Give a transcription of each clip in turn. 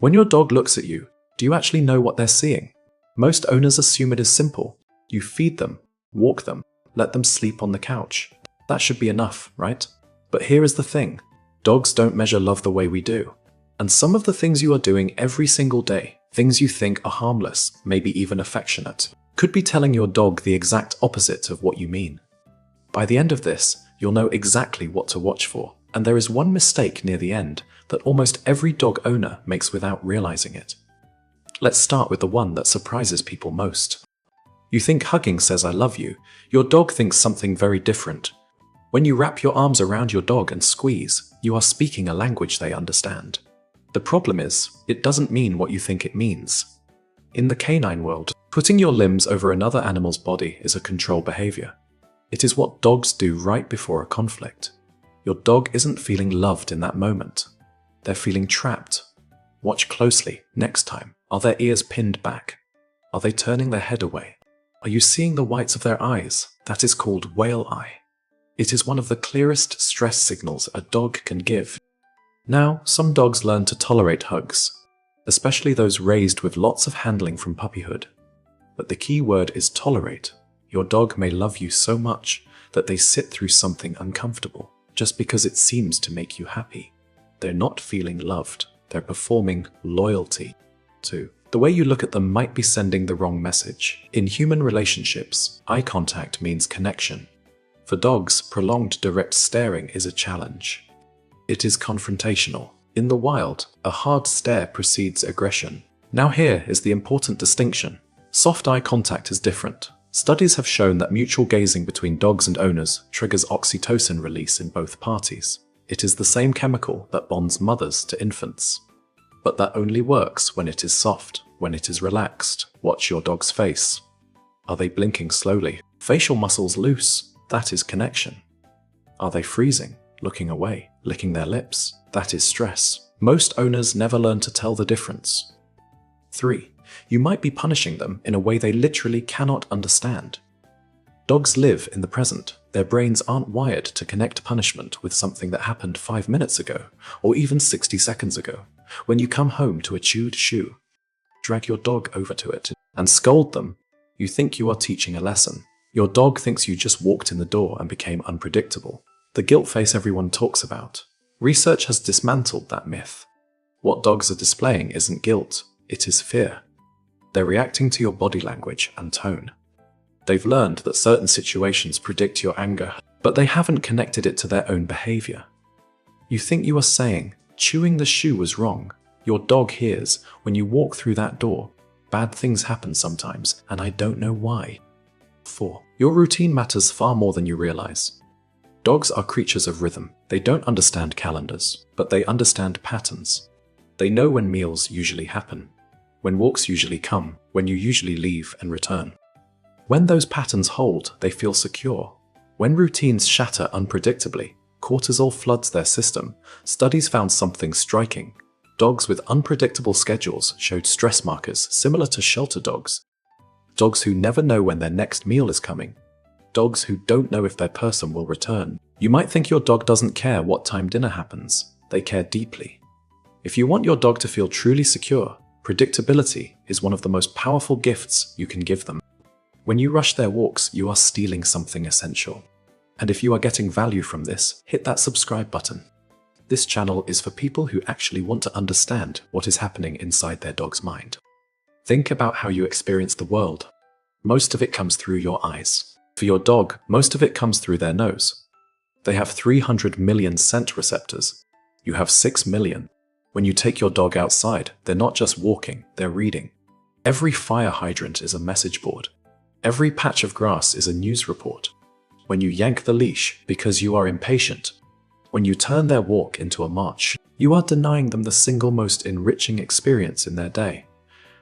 When your dog looks at you, do you actually know what they're seeing? Most owners assume it is simple. You feed them, walk them, let them sleep on the couch. That should be enough, right? But here is the thing. Dogs don't measure love the way we do. And some of the things you are doing every single day, things you think are harmless, maybe even affectionate, could be telling your dog the exact opposite of what you mean. By the end of this, you'll know exactly what to watch for. And there is one mistake near the end that almost every dog owner makes without realizing it. Let's start with the one that surprises people most. You think hugging says I love you. Your dog thinks something very different. When you wrap your arms around your dog and squeeze, you are speaking a language they understand. The problem is, it doesn't mean what you think it means. In the canine world, putting your limbs over another animal's body is a control behavior. It is what dogs do right before a conflict. Your dog isn't feeling loved in that moment. They're feeling trapped. Watch closely next time. Are their ears pinned back? Are they turning their head away? Are you seeing the whites of their eyes? That is called whale eye. It is one of the clearest stress signals a dog can give. Now, some dogs learn to tolerate hugs, especially those raised with lots of handling from puppyhood. But the key word is tolerate. Your dog may love you so much that they sit through something uncomfortable just because it seems to make you happy. They're not feeling loved. They're performing loyalty too. The way you look at them might be sending the wrong message. In human relationships, eye contact means connection. For dogs, prolonged direct staring is a challenge. It is confrontational. In the wild, a hard stare precedes aggression. Now here is the important distinction. Soft eye contact is different. Studies have shown that mutual gazing between dogs and owners triggers oxytocin release in both parties. It is the same chemical that bonds mothers to infants. But that only works when it is soft, when it is relaxed. Watch your dog's face. Are they blinking slowly? Facial muscles loose. That is connection. Are they freezing, looking away, licking their lips? That is stress. Most owners never learn to tell the difference. 3. You might be punishing them in a way they literally cannot understand. Dogs live in the present. Their brains aren't wired to connect punishment with something that happened 5 minutes ago, or even 60 seconds ago. When you come home to a chewed shoe, drag your dog over to it and scold them, you think you are teaching a lesson. Your dog thinks you just walked in the door and became unpredictable. The guilt face everyone talks about. Research has dismantled that myth. What dogs are displaying isn't guilt, it is fear. They're reacting to your body language and tone. They've learned that certain situations predict your anger, but they haven't connected it to their own behavior. You think you are saying, chewing the shoe was wrong. Your dog hears, when you walk through that door, bad things happen sometimes, and I don't know why. 4. Your routine matters far more than you realize. Dogs are creatures of rhythm. They don't understand calendars, but they understand patterns. They know when meals usually happen, when walks usually come, when you usually leave and return. When those patterns hold, they feel secure. When routines shatter unpredictably, cortisol floods their system. Studies found something striking. Dogs with unpredictable schedules showed stress markers similar to shelter dogs. Dogs who never know when their next meal is coming. Dogs who don't know if their person will return. You might think your dog doesn't care what time dinner happens. They care deeply. If you want your dog to feel truly secure, predictability is one of the most powerful gifts you can give them. When you rush their walks, you are stealing something essential. And if you are getting value from this, hit that subscribe button. This channel is for people who actually want to understand what is happening inside their dog's mind. Think about how you experience the world. Most of it comes through your eyes. For your dog, most of it comes through their nose. They have 300 million scent receptors. You have 6 million. When you take your dog outside, they're not just walking, they're reading. Every fire hydrant is a message board. Every patch of grass is a news report. When you yank the leash because you are impatient, when you turn their walk into a march, you are denying them the single most enriching experience in their day.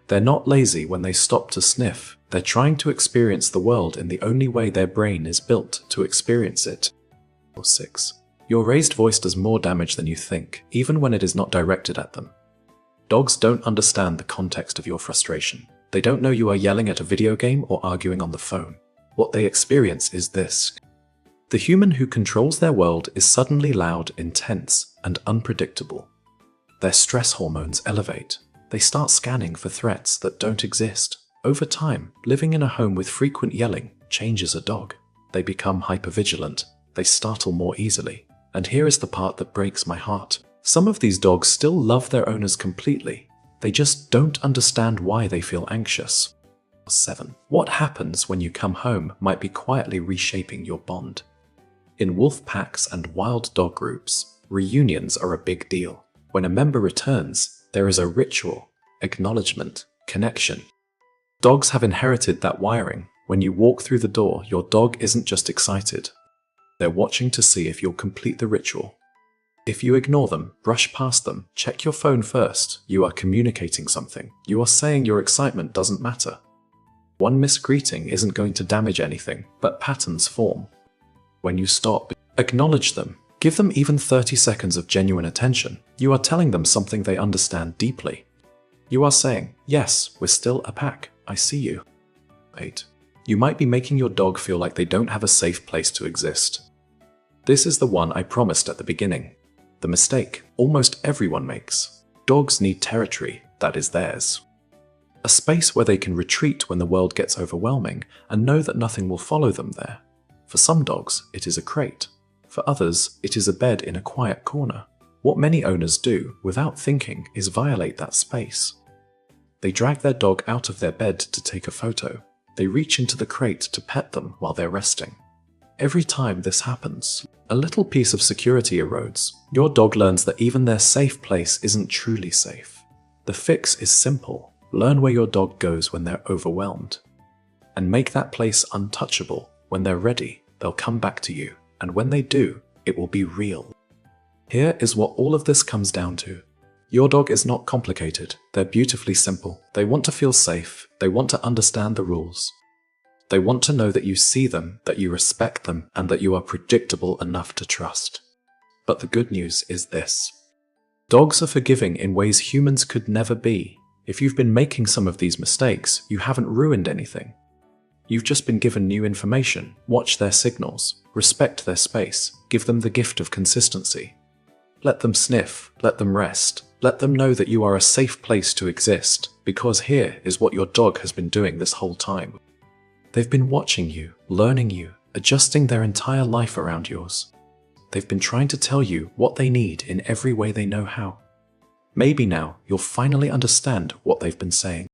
They're not lazy when they stop to sniff. They're trying to experience the world in the only way their brain is built to experience it. 6. Your raised voice does more damage than you think, even when it is not directed at them. Dogs don't understand the context of your frustration. They don't know you are yelling at a video game or arguing on the phone. What they experience is this. The human who controls their world is suddenly loud, intense, and unpredictable. Their stress hormones elevate. They start scanning for threats that don't exist. Over time, living in a home with frequent yelling changes a dog. They become hypervigilant. They startle more easily. And here is the part that breaks my heart. Some of these dogs still love their owners completely. They just don't understand why they feel anxious. 7. What happens when you come home might be quietly reshaping your bond. In wolf packs and wild dog groups, reunions are a big deal. When a member returns, there is a ritual, acknowledgement, connection. Dogs have inherited that wiring. When you walk through the door, your dog isn't just excited. They're watching to see if you'll complete the ritual. If you ignore them, brush past them, check your phone first, you are communicating something. You are saying your excitement doesn't matter. One missed greeting isn't going to damage anything, but patterns form. When you stop, acknowledge them. Give them even 30 seconds of genuine attention. You are telling them something they understand deeply. You are saying, yes, we're still a pack. I see you. 8. You might be making your dog feel like they don't have a safe place to exist. This is the one I promised at the beginning. The mistake almost everyone makes. Dogs need territory that is theirs. A space where they can retreat when the world gets overwhelming and know that nothing will follow them there. For some dogs, it is a crate. For others, it is a bed in a quiet corner. What many owners do, without thinking, is violate that space. They drag their dog out of their bed to take a photo. They reach into the crate to pet them while they're resting. Every time this happens, a little piece of security erodes. Your dog learns that even their safe place isn't truly safe. The fix is simple. Learn where your dog goes when they're overwhelmed. And make that place untouchable. When they're ready, they'll come back to you. And when they do, it will be real. Here is what all of this comes down to. Your dog is not complicated. They're beautifully simple. They want to feel safe. They want to understand the rules. They want to know that you see them, that you respect them, and that you are predictable enough to trust. But the good news is this. Dogs are forgiving in ways humans could never be. If you've been making some of these mistakes, you haven't ruined anything. You've just been given new information. Watch their signals. Respect their space. Give them the gift of consistency. Let them sniff. Let them rest. Let them know that you are a safe place to exist, because here is what your dog has been doing this whole time. They've been watching you, learning you, adjusting their entire life around yours. They've been trying to tell you what they need in every way they know how. Maybe now you'll finally understand what they've been saying.